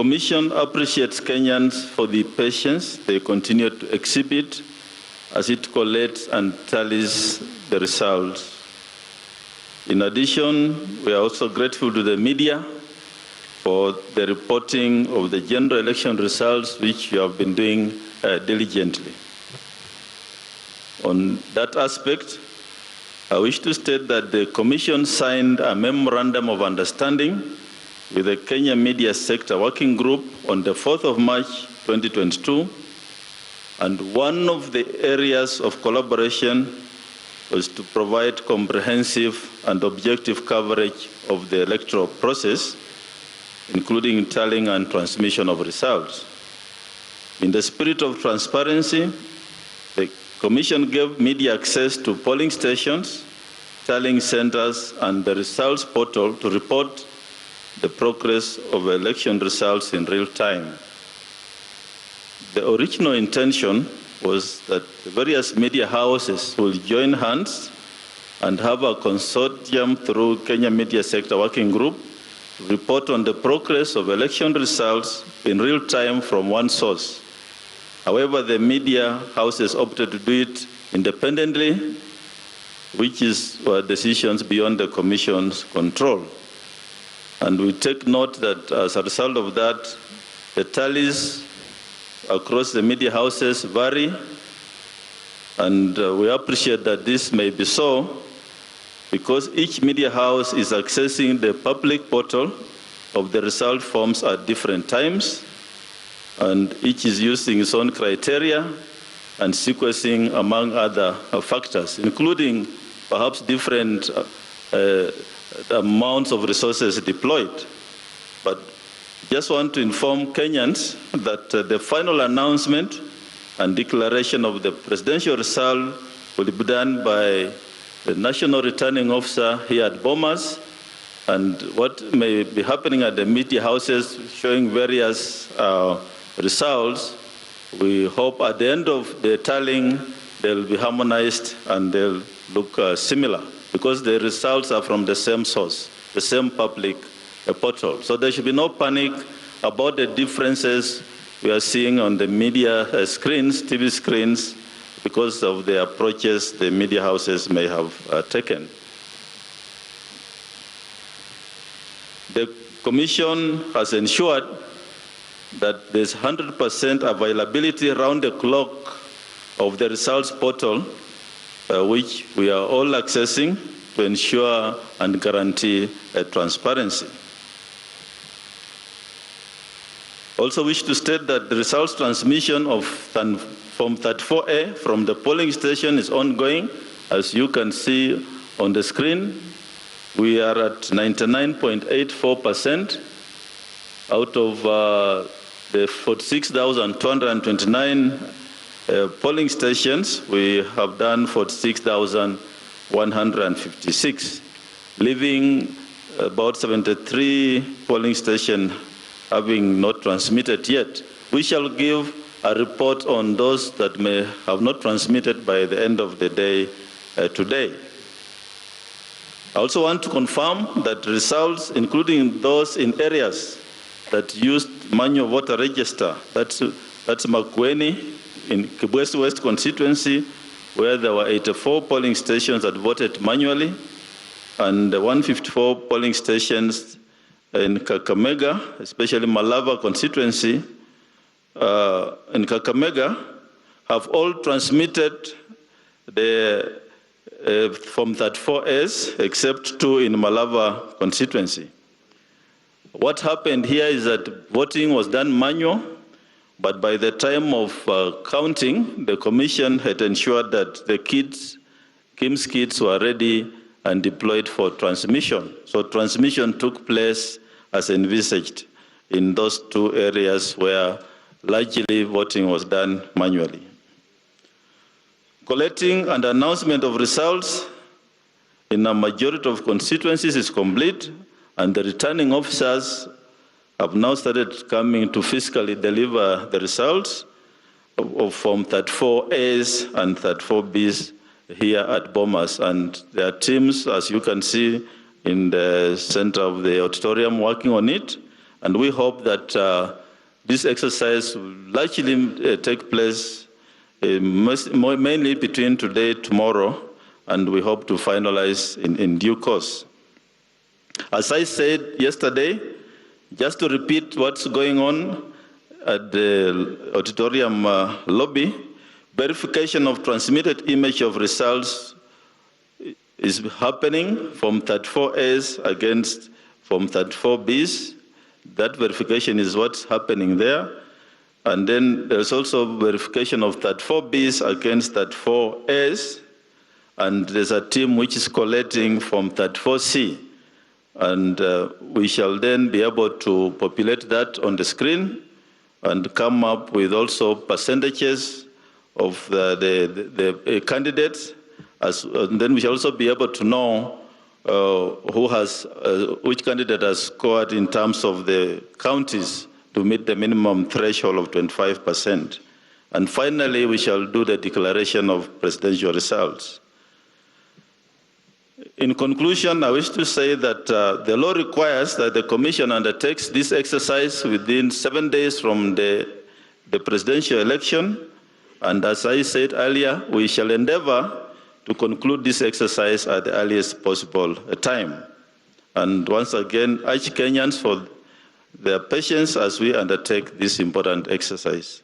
Commission appreciates Kenyans for the patience they continue to exhibit as it collates and tallies the results. In addition, we are also grateful to the media for the reporting of the general election results, which you have been doing diligently. On that aspect, I wish to state that the Commission signed a memorandum of understanding with the Kenya Media Sector Working Group on the 4th of March 2022, and one of the areas of collaboration was to provide comprehensive and objective coverage of the electoral process, including tallying and transmission of results. In the spirit of transparency, the Commission gave media access to polling stations, tallying centers, and the results portal to report the progress of election results in real time. The original intention was that the various media houses will join hands and have a consortium through Kenya Media Sector Working Group to report on the progress of election results in real time from one source. However, the media houses opted to do it independently, which were decisions beyond the Commission's control. And we take note that as a result of that, the tallies across the media houses vary, and we appreciate that this may be so because each media house is accessing the public portal of the result forms at different times, and each is using its own criteria and sequencing, among other factors, including perhaps different amounts of resources deployed. But just want to inform Kenyans that the final announcement and declaration of the presidential result will be done by the National Returning Officer here at Bomas, and what may be happening at the media houses showing various results, we hope at the end of the tallying they'll be harmonized and they'll look similar, because the results are from the same source, the same public portal. So there should be no panic about the differences we are seeing on the media screens, TV screens, because of the approaches the media houses may have taken. The Commission has ensured that there's 100% availability around the clock of the results portal, which we are all accessing to ensure and guarantee transparency. Also wish to state that the results transmission of Form 34A from the polling station is ongoing. As you can see on the screen, we are at 99.84% out of the 46,229 polling stations. We have done 46,156, leaving about 73 polling stations having not transmitted yet. We shall give a report on those that may have not transmitted by the end of the day today. I also want to confirm that results, including those in areas that used manual voter register, that's Makueni in Kibwezi West constituency, where there were 84 polling stations that voted manually, and 154 polling stations in Kakamega, especially Malava constituency, in Kakamega, have all transmitted the Form 34As, except 2 in Malava constituency. What happened here is that voting was done manual, but by the time of counting, the Commission had ensured that the KIMS kits were ready and deployed for transmission. So transmission took place as envisaged in those 2 areas where largely voting was done manually. Collecting and announcement of results in a majority of constituencies is complete, and the returning officers have now started coming to physically deliver the results of Form 34As and 34Bs here at Bomas. And there are teams, as you can see, in the center of the auditorium working on it, And we hope that this exercise will largely take place mainly between today and tomorrow, and we hope to finalize in due course. As I said yesterday, just to repeat what's going on at the auditorium lobby, verification of transmitted image of results is happening from 34As against from 34Bs. That verification is what's happening there. And then there's also verification of 34Bs against 34As. And there's a team which is collating from 34C. And we shall then be able to populate that on the screen and come up with also percentages of the candidates. And then we shall also be able to know which candidate has scored in terms of the counties to meet the minimum threshold of 25%. And finally, we shall do the declaration of presidential results. In conclusion, I wish to say that the law requires that the Commission undertakes this exercise within 7 days from the presidential election. And as I said earlier, we shall endeavor to conclude this exercise at the earliest possible time. And once again, urge Kenyans for their patience as we undertake this important exercise.